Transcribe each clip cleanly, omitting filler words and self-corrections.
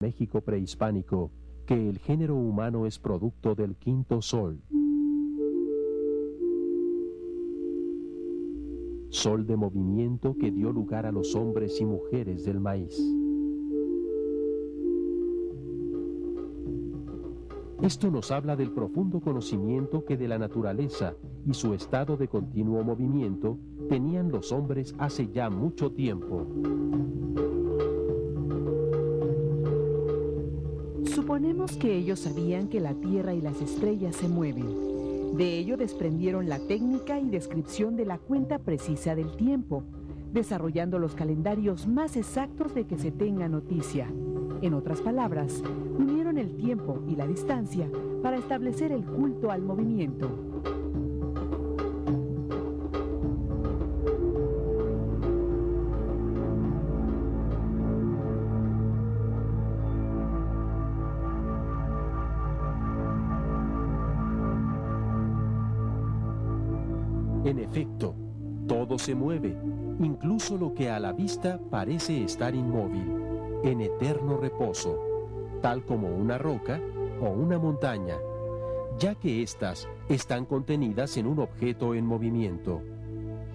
México prehispánico, que el género humano es producto del quinto sol. Sol de movimiento que dio lugar a los hombres y mujeres del maíz. Esto nos habla del profundo conocimiento que de la naturaleza y su estado de continuo movimiento tenían los hombres hace ya mucho tiempo. Suponemos que ellos sabían que la Tierra y las estrellas se mueven. De ello desprendieron la técnica y descripción de la cuenta precisa del tiempo, desarrollando los calendarios más exactos de que se tenga noticia. En otras palabras, unieron el tiempo y la distancia para establecer el culto al movimiento. En efecto, todo se mueve, incluso lo que a la vista parece estar inmóvil, en eterno reposo, tal como una roca o una montaña, ya que éstas están contenidas en un objeto en movimiento,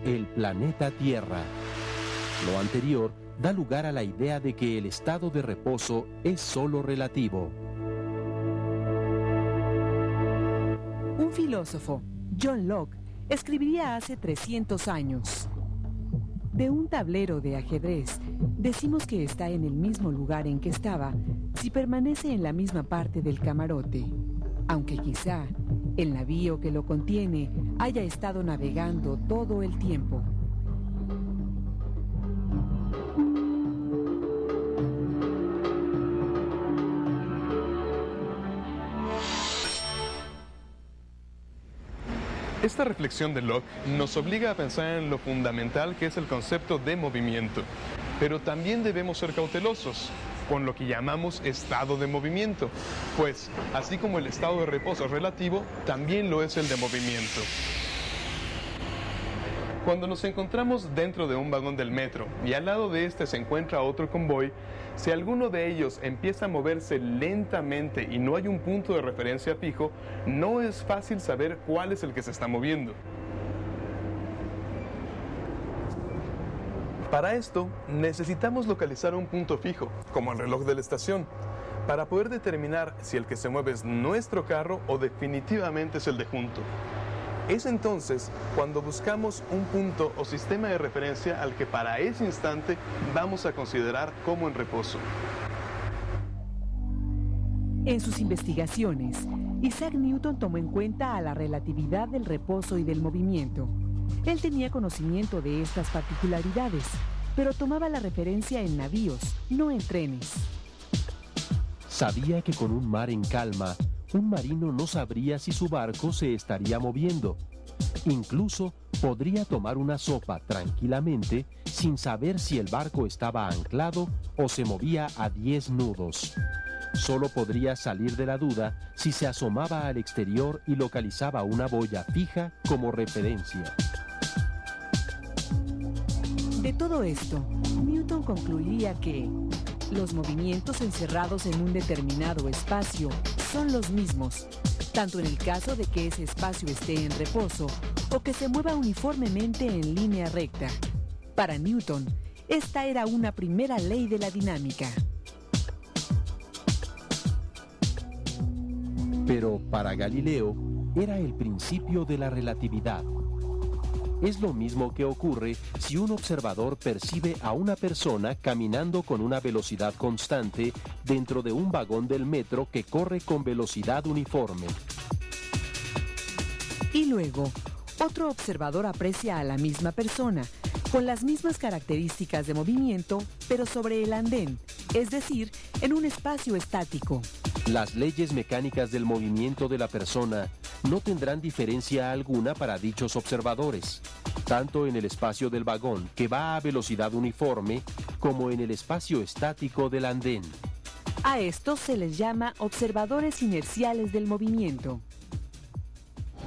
el planeta Tierra. Lo anterior da lugar a la idea de que el estado de reposo es solo relativo. Un filósofo, John Locke, escribiría hace 300 años. De un tablero de ajedrez, decimos que está en el mismo lugar en que estaba si permanece en la misma parte del camarote, aunque quizá el navío que lo contiene haya estado navegando todo el tiempo. Esta reflexión de Locke nos obliga a pensar en lo fundamental que es el concepto de movimiento, pero también debemos ser cautelosos con lo que llamamos estado de movimiento, pues así como el estado de reposo es relativo, también lo es el de movimiento. Cuando nos encontramos dentro de un vagón del metro y al lado de este se encuentra otro convoy, si alguno de ellos empieza a moverse lentamente y no hay un punto de referencia fijo, no es fácil saber cuál es el que se está moviendo. Para esto, necesitamos localizar un punto fijo, como el reloj de la estación, para poder determinar si el que se mueve es nuestro carro o definitivamente es el de junto. Es entonces cuando buscamos un punto o sistema de referencia al que para ese instante vamos a considerar como en reposo. En sus investigaciones, Isaac Newton tomó en cuenta a la relatividad del reposo y del movimiento. Él tenía conocimiento de estas particularidades, pero tomaba la referencia en navíos, no en trenes. Sabía que con un mar en calma, un marino no sabría si su barco se estaría moviendo. Incluso podría tomar una sopa tranquilamente sin saber si el barco estaba anclado o se movía a 10 nudos. Solo podría salir de la duda si se asomaba al exterior y localizaba una boya fija como referencia. De todo esto, Newton concluiría que los movimientos encerrados en un determinado espacio son los mismos, tanto en el caso de que ese espacio esté en reposo o que se mueva uniformemente en línea recta. Para Newton, esta era una primera ley de la dinámica. Pero para Galileo era el principio de la relatividad. Es lo mismo que ocurre si un observador percibe a una persona caminando con una velocidad constante dentro de un vagón del metro que corre con velocidad uniforme. Y luego, otro observador aprecia a la misma persona, con las mismas características de movimiento, pero sobre el andén, es decir, en un espacio estático. Las leyes mecánicas del movimiento de la persona no tendrán diferencia alguna para dichos observadores, tanto en el espacio del vagón, que va a velocidad uniforme, como en el espacio estático del andén. A estos se les llama observadores inerciales del movimiento.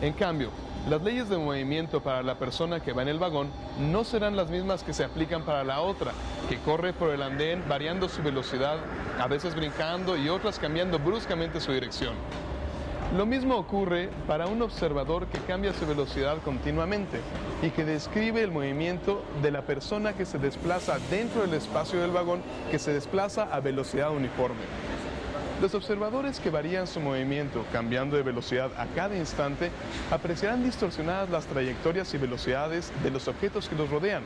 En cambio, las leyes de movimiento para la persona que va en el vagón no serán las mismas que se aplican para la otra, que corre por el andén variando su velocidad a veces brincando y otras cambiando bruscamente su dirección. Lo mismo ocurre para un observador que cambia su velocidad continuamente y que describe el movimiento de la persona que se desplaza dentro del espacio del vagón, que se desplaza a velocidad uniforme. Los observadores que varían su movimiento cambiando de velocidad a cada instante apreciarán distorsionadas las trayectorias y velocidades de los objetos que los rodean,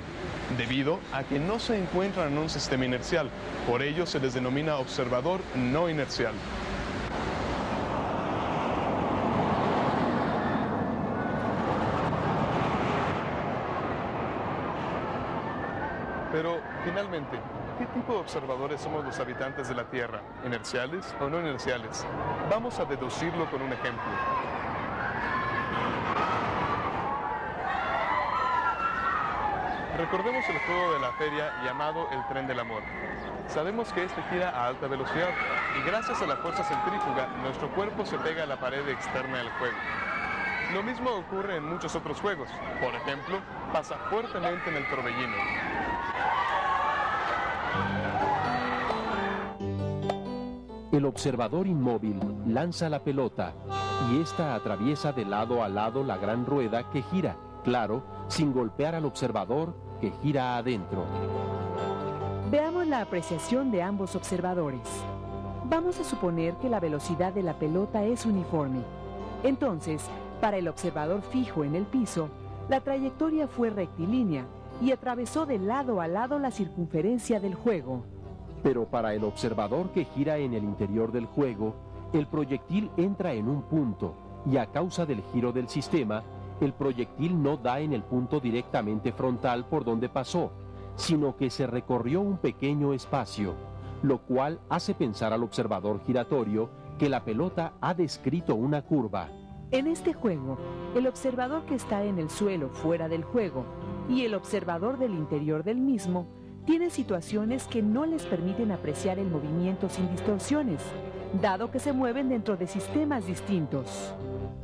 debido a que no se encuentran en un sistema inercial. Por ello se les denomina observador no inercial. Pero, finalmente, ¿qué tipo de observadores somos los habitantes de la Tierra? ¿Inerciales o no inerciales? Vamos a deducirlo con un ejemplo. Recordemos el juego de la feria llamado el Tren del Amor. Sabemos que este gira a alta velocidad y gracias a la fuerza centrífuga nuestro cuerpo se pega a la pared externa del juego. Lo mismo ocurre en muchos otros juegos. Por ejemplo, pasa fuertemente en el torbellino. El observador inmóvil lanza la pelota y ésta atraviesa de lado a lado la gran rueda que gira, claro, sin golpear al observador que gira adentro. Veamos la apreciación de ambos observadores. Vamos a suponer que la velocidad de la pelota es uniforme. Entonces, para el observador fijo en el piso, la trayectoria fue rectilínea y atravesó de lado a lado la circunferencia del juego. Pero para el observador que gira en el interior del juego, el proyectil entra en un punto y a causa del giro del sistema, el proyectil no da en el punto directamente frontal por donde pasó, sino que se recorrió un pequeño espacio, lo cual hace pensar al observador giratorio que la pelota ha descrito una curva. En este juego, el observador que está en el suelo fuera del juego y el observador del interior del mismo tienen situaciones que no les permiten apreciar el movimiento sin distorsiones, dado que se mueven dentro de sistemas distintos.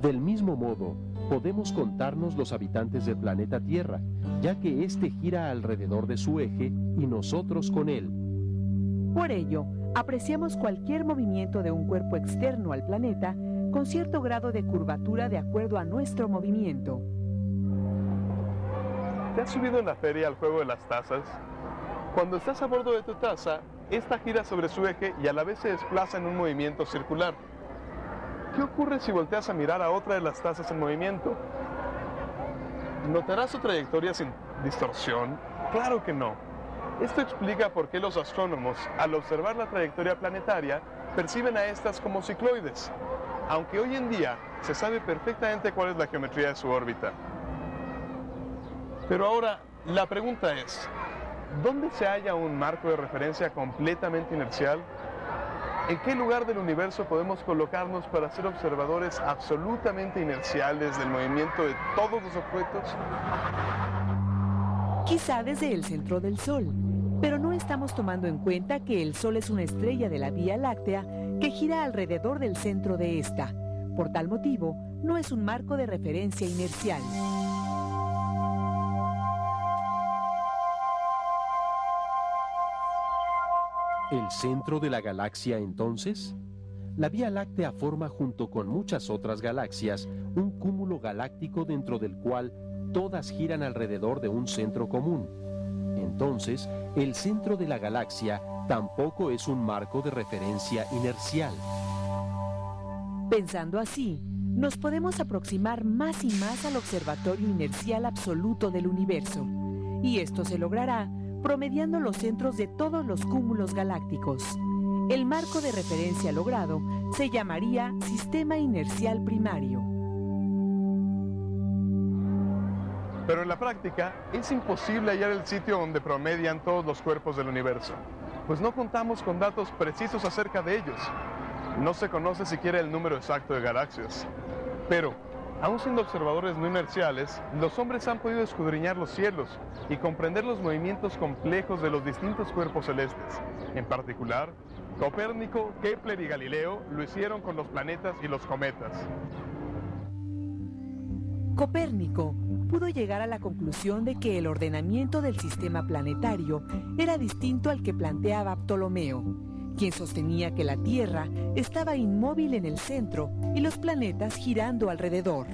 Del mismo modo, podemos contarnos los habitantes del planeta Tierra, ya que éste gira alrededor de su eje y nosotros con él. Por ello, apreciamos cualquier movimiento de un cuerpo externo al planeta con cierto grado de curvatura de acuerdo a nuestro movimiento. ¿Te has subido en la feria al juego de las tazas? Cuando estás a bordo de tu taza, esta gira sobre su eje y a la vez se desplaza en un movimiento circular. ¿Qué ocurre si volteas a mirar a otra de las tazas en movimiento? ¿Notarás su trayectoria sin distorsión? Claro que no. Esto explica por qué los astrónomos, al observar la trayectoria planetaria, perciben a estas como cicloides, aunque hoy en día se sabe perfectamente cuál es la geometría de su órbita. Pero ahora, la pregunta es, ¿dónde se halla un marco de referencia completamente inercial? ¿En qué lugar del universo podemos colocarnos para ser observadores absolutamente inerciales del movimiento de todos los objetos? Quizá desde el centro del Sol, pero no estamos tomando en cuenta que el Sol es una estrella de la Vía Láctea que gira alrededor del centro de esta. Por tal motivo, no es un marco de referencia inercial. ¿El centro de la galaxia entonces? La Vía Láctea forma junto con muchas otras galaxias un cúmulo galáctico dentro del cual todas giran alrededor de un centro común. Entonces, el centro de la galaxia tampoco es un marco de referencia inercial. Pensando así, nos podemos aproximar más y más al observatorio inercial absoluto del universo, y esto se logrará promediando los centros de todos los cúmulos galácticos. El marco de referencia logrado se llamaría sistema inercial primario. Pero en la práctica es imposible hallar el sitio donde promedian todos los cuerpos del universo, pues no contamos con datos precisos acerca de ellos. No se conoce siquiera el número exacto de galaxias. Pero, aún siendo observadores no inerciales, los hombres han podido escudriñar los cielos y comprender los movimientos complejos de los distintos cuerpos celestes. En particular, Copérnico, Kepler y Galileo lo hicieron con los planetas y los cometas. Copérnico pudo llegar a la conclusión de que el ordenamiento del sistema planetario era distinto al que planteaba Ptolomeo, quien sostenía que la Tierra estaba inmóvil en el centro y los planetas girando alrededor.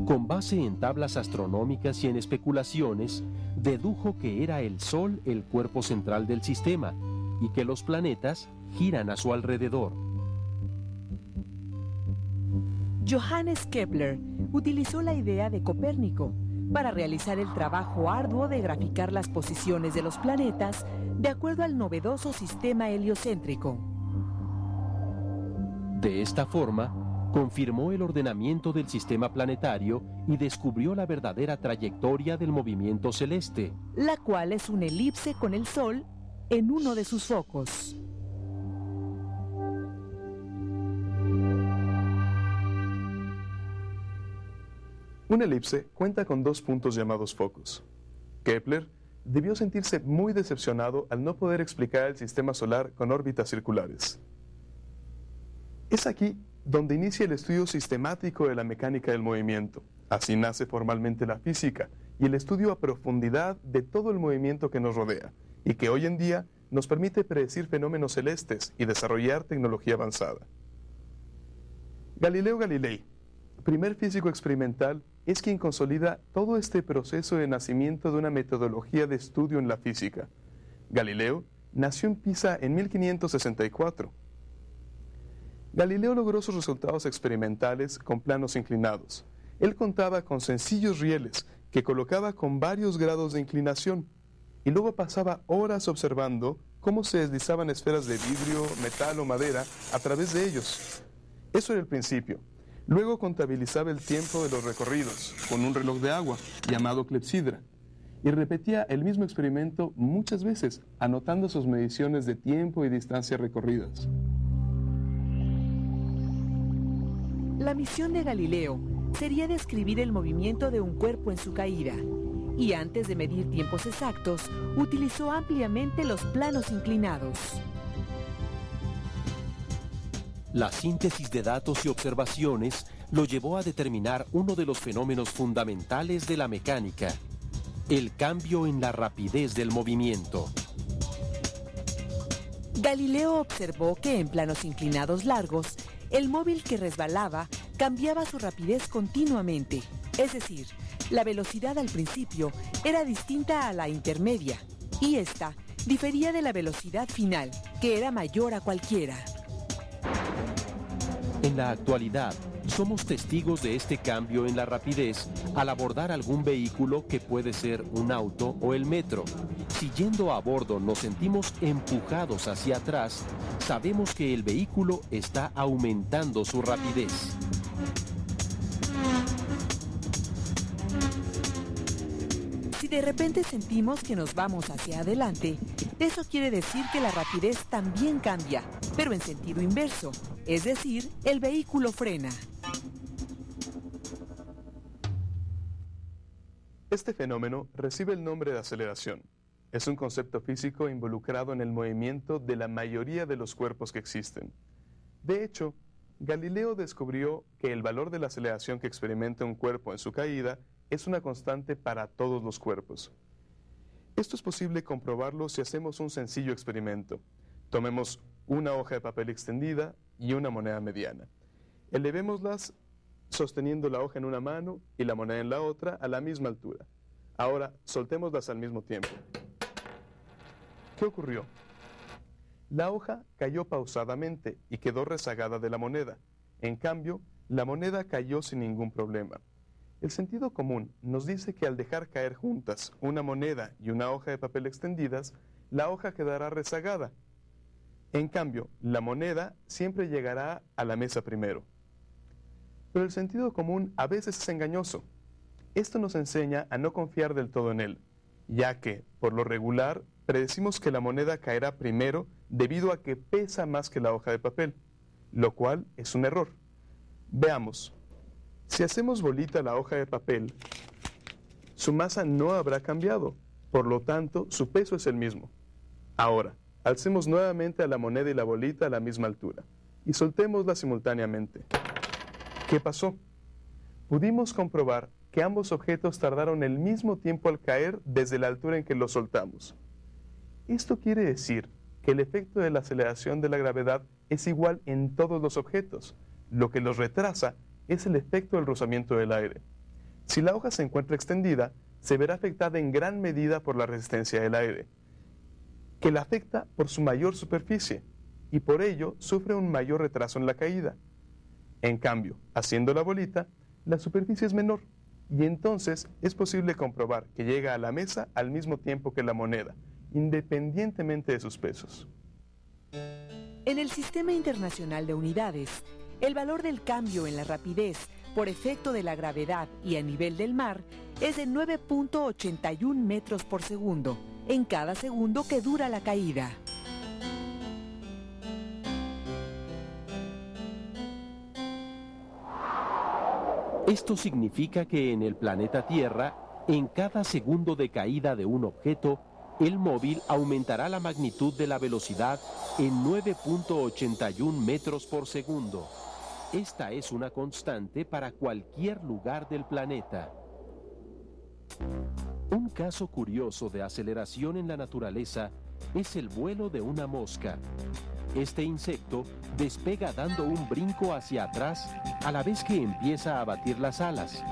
Con base en tablas astronómicas y en especulaciones, dedujo que era el Sol el cuerpo central del sistema y que los planetas giran a su alrededor. Johannes Kepler utilizó la idea de Copérnico para realizar el trabajo arduo de graficar las posiciones de los planetas de acuerdo al novedoso sistema heliocéntrico. De esta forma, confirmó el ordenamiento del sistema planetario y descubrió la verdadera trayectoria del movimiento celeste, la cual es una elipse con el Sol en uno de sus focos. Una elipse cuenta con 2 puntos llamados focos. Kepler debió sentirse muy decepcionado al no poder explicar el sistema solar con órbitas circulares. Es aquí donde inicia el estudio sistemático de la mecánica del movimiento. Así nace formalmente la física y el estudio a profundidad de todo el movimiento que nos rodea y que hoy en día nos permite predecir fenómenos celestes y desarrollar tecnología avanzada. Galileo Galilei, primer físico experimental, es quien consolida todo este proceso de nacimiento de una metodología de estudio en la física. Galileo nació en Pisa en 1564. Galileo logró sus resultados experimentales con planos inclinados. Él contaba con sencillos rieles que colocaba con varios grados de inclinación y luego pasaba horas observando cómo se deslizaban esferas de vidrio, metal o madera a través de ellos. Eso era el principio. Luego contabilizaba el tiempo de los recorridos con un reloj de agua llamado clepsidra y repetía el mismo experimento muchas veces, anotando sus mediciones de tiempo y distancia recorridas. La misión de Galileo sería describir el movimiento de un cuerpo en su caída, y antes de medir tiempos exactos, utilizó ampliamente los planos inclinados. La síntesis de datos y observaciones lo llevó a determinar uno de los fenómenos fundamentales de la mecánica, el cambio en la rapidez del movimiento. Galileo observó que en planos inclinados largos, el móvil que resbalaba cambiaba su rapidez continuamente, es decir, la velocidad al principio era distinta a la intermedia y esta difería de la velocidad final, que era mayor a cualquiera. En la actualidad, somos testigos de este cambio en la rapidez al abordar algún vehículo que puede ser un auto o el metro. Si yendo a bordo nos sentimos empujados hacia atrás, sabemos que el vehículo está aumentando su rapidez. Si de repente sentimos que nos vamos hacia adelante, eso quiere decir que la rapidez también cambia, pero en sentido inverso, es decir, el vehículo frena. Este fenómeno recibe el nombre de aceleración. Es un concepto físico involucrado en el movimiento de la mayoría de los cuerpos que existen. De hecho, Galileo descubrió que el valor de la aceleración que experimenta un cuerpo en su caída es una constante para todos los cuerpos. Esto es posible comprobarlo si hacemos un sencillo experimento. Tomemos una hoja de papel extendida y una moneda mediana. Elevémoslas sosteniendo la hoja en una mano y la moneda en la otra a la misma altura. Ahora, soltémoslas al mismo tiempo. ¿Qué ocurrió? La hoja cayó pausadamente y quedó rezagada de la moneda. En cambio, la moneda cayó sin ningún problema. El sentido común nos dice que al dejar caer juntas una moneda y una hoja de papel extendidas, la hoja quedará rezagada. En cambio, la moneda siempre llegará a la mesa primero. Pero el sentido común a veces es engañoso. Esto nos enseña a no confiar del todo en él, ya que, por lo regular, predecimos que la moneda caerá primero debido a que pesa más que la hoja de papel, lo cual es un error. Veamos. Si hacemos bolita la hoja de papel, su masa no habrá cambiado, por lo tanto, su peso es el mismo. Ahora, alcemos nuevamente a la moneda y la bolita a la misma altura, y soltémoslas simultáneamente. ¿Qué pasó? Pudimos comprobar que ambos objetos tardaron el mismo tiempo al caer desde la altura en que los soltamos. Esto quiere decir que el efecto de la aceleración de la gravedad es igual en todos los objetos. Lo que los retrasa es el efecto del rozamiento del aire. Si la hoja se encuentra extendida, se verá afectada en gran medida por la resistencia del aire, que la afecta por su mayor superficie, y por ello sufre un mayor retraso en la caída. En cambio, haciendo la bolita, la superficie es menor, y entonces es posible comprobar que llega a la mesa al mismo tiempo que la moneda, independientemente de sus pesos. En el Sistema Internacional de Unidades, el valor del cambio en la rapidez por efecto de la gravedad y a nivel del mar es de 9.81 metros por segundo en cada segundo que dura la caída. Esto significa que en el planeta Tierra, en cada segundo de caída de un objeto, el móvil aumentará la magnitud de la velocidad en 9.81 metros por segundo. Esta es una constante para cualquier lugar del planeta. Un caso curioso de aceleración en la naturaleza es el vuelo de una mosca. Este insecto despega dando un brinco hacia atrás a la vez que empieza a batir las alas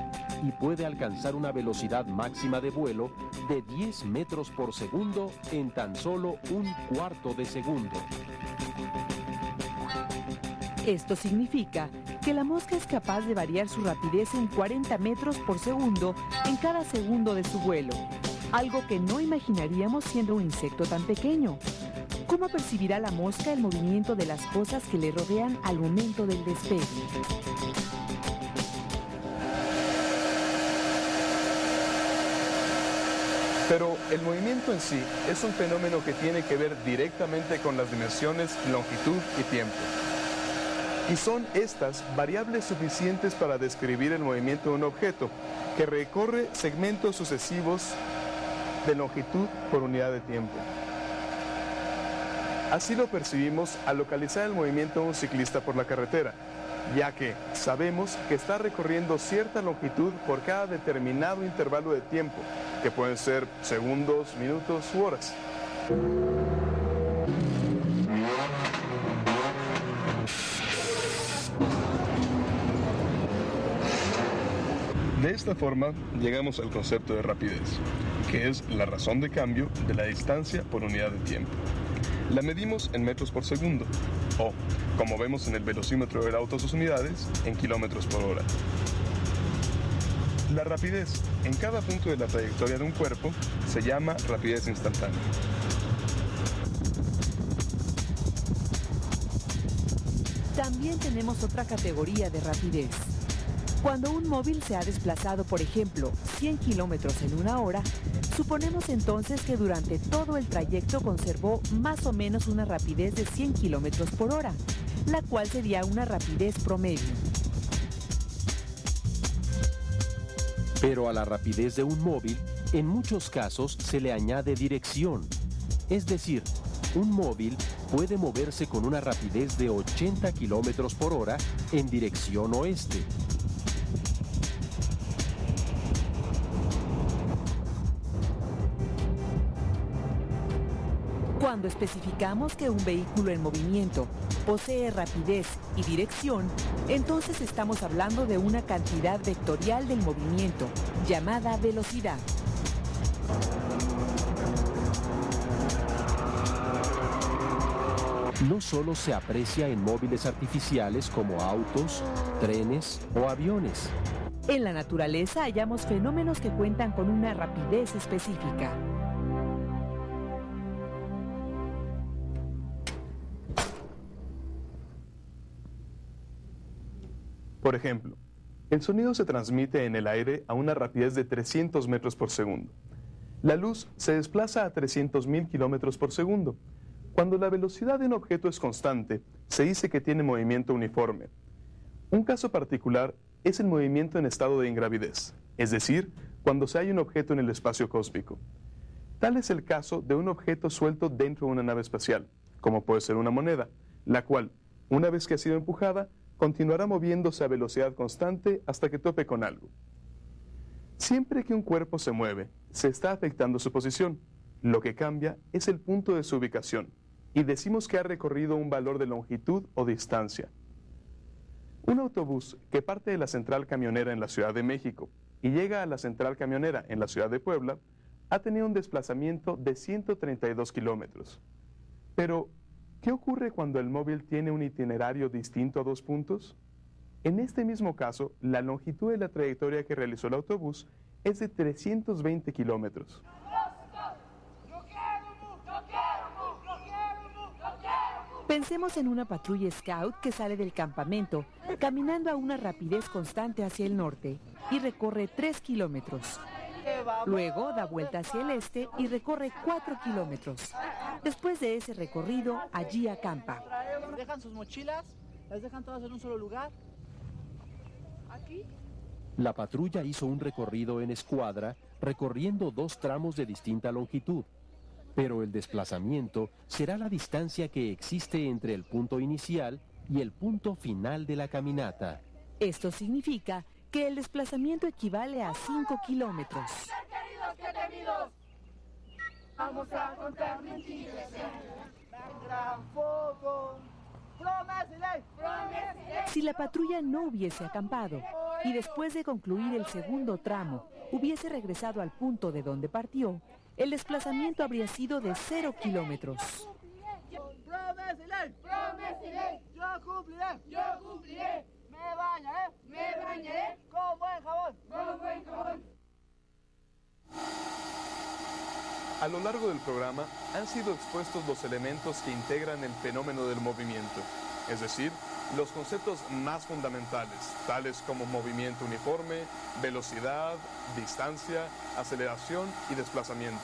y puede alcanzar una velocidad máxima de vuelo de 10 metros por segundo en tan solo un cuarto de segundo. Esto significa que la mosca es capaz de variar su rapidez en 40 metros por segundo en cada segundo de su vuelo, algo que no imaginaríamos siendo un insecto tan pequeño. ¿Cómo percibirá la mosca el movimiento de las cosas que le rodean al momento del despegue? Pero el movimiento en sí es un fenómeno que tiene que ver directamente con las dimensiones, longitud y tiempo. Y son estas variables suficientes para describir el movimiento de un objeto que recorre segmentos sucesivos de longitud por unidad de tiempo. Así lo percibimos al localizar el movimiento de un ciclista por la carretera, ya que sabemos que está recorriendo cierta longitud por cada determinado intervalo de tiempo, que pueden ser segundos, minutos u horas. De esta forma, llegamos al concepto de rapidez, que es la razón de cambio de la distancia por unidad de tiempo. La medimos en metros por segundo, o, como vemos en el velocímetro del auto a sus unidades, en kilómetros por hora. La rapidez en cada punto de la trayectoria de un cuerpo se llama rapidez instantánea. También tenemos otra categoría de rapidez. Cuando un móvil se ha desplazado, por ejemplo, 100 kilómetros en una hora, suponemos entonces que durante todo el trayecto conservó más o menos una rapidez de 100 kilómetros por hora, la cual sería una rapidez promedio. Pero a la rapidez de un móvil, en muchos casos se le añade dirección. Es decir, un móvil puede moverse con una rapidez de 80 kilómetros por hora en dirección oeste. Cuando especificamos que un vehículo en movimiento posee rapidez y dirección, entonces estamos hablando de una cantidad vectorial del movimiento, llamada velocidad. No solo se aprecia en móviles artificiales como autos, trenes o aviones. En la naturaleza hallamos fenómenos que cuentan con una rapidez específica. Por ejemplo, el sonido se transmite en el aire a una rapidez de 300 metros por segundo. La luz se desplaza a 300.000 kilómetros por segundo. Cuando la velocidad de un objeto es constante, se dice que tiene movimiento uniforme. Un caso particular es el movimiento en estado de ingravidez, es decir, cuando se halla un objeto en el espacio cósmico. Tal es el caso de un objeto suelto dentro de una nave espacial, como puede ser una moneda, la cual, una vez que ha sido empujada, continuará moviéndose a velocidad constante hasta que tope con algo. Siempre que un cuerpo se mueve, se está afectando su posición, Lo que cambia es el punto de su ubicación, y decimos que ha recorrido un valor de longitud o distancia. Un autobús que parte de la central camionera en la Ciudad de México y llega a la central camionera en la Ciudad de Puebla, ha tenido un desplazamiento de 132 kilómetros. Pero, ¿qué ocurre cuando el móvil tiene un itinerario distinto a dos puntos? En este mismo caso, la longitud de la trayectoria que realizó el autobús es de 320 kilómetros. Pensemos en una patrulla scout que sale del campamento, caminando a una rapidez constante hacia el norte y recorre 3 kilómetros. Luego da vuelta hacia el este y recorre 4 kilómetros. Después de ese recorrido, allí acampa. Dejan sus mochilas, las dejan todas en un solo lugar. Aquí. La patrulla hizo un recorrido en escuadra, recorriendo 2 tramos de distinta longitud. Pero el desplazamiento será la distancia que existe entre el punto inicial y el punto final de la caminata. Esto significa que el desplazamiento equivale a 5 kilómetros. Vamos a contar mentiras. Gran foco. Si la patrulla no hubiese acampado y después de concluir el segundo tramo hubiese regresado al punto de donde partió, el desplazamiento habría sido de 0 kilómetros. Yo cumpliré. Me bañaré con buen jabón. A lo largo del programa han sido expuestos los elementos que integran el fenómeno del movimiento, es decir, los conceptos más fundamentales, tales como movimiento uniforme, velocidad, distancia, aceleración y desplazamiento.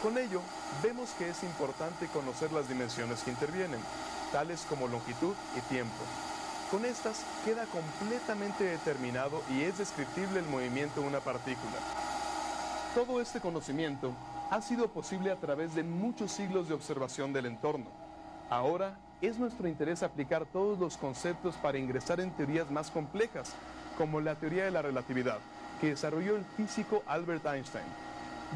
Con ello, vemos que es importante conocer las dimensiones que intervienen, tales como longitud y tiempo. Con estas queda completamente determinado y es descriptible el movimiento de una partícula. Todo este conocimiento ha sido posible a través de muchos siglos de observación del entorno. Ahora es nuestro interés aplicar todos los conceptos para ingresar en teorías más complejas, como la teoría de la relatividad, que desarrolló el físico Albert Einstein.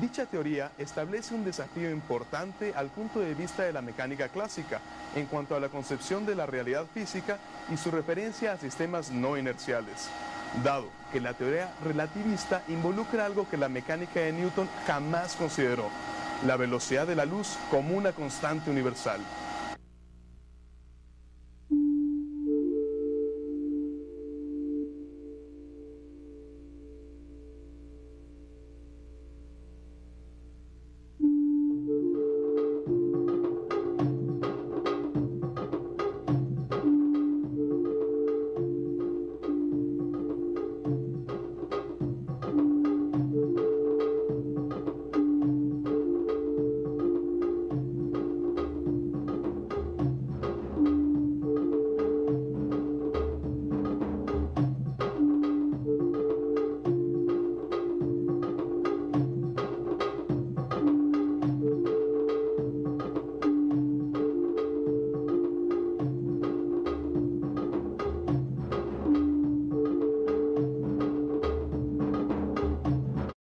Dicha teoría establece un desafío importante al punto de vista de la mecánica clásica en cuanto a la concepción de la realidad física y su referencia a sistemas no inerciales, dado que la teoría relativista involucra algo que la mecánica de Newton jamás consideró, la velocidad de la luz como una constante universal.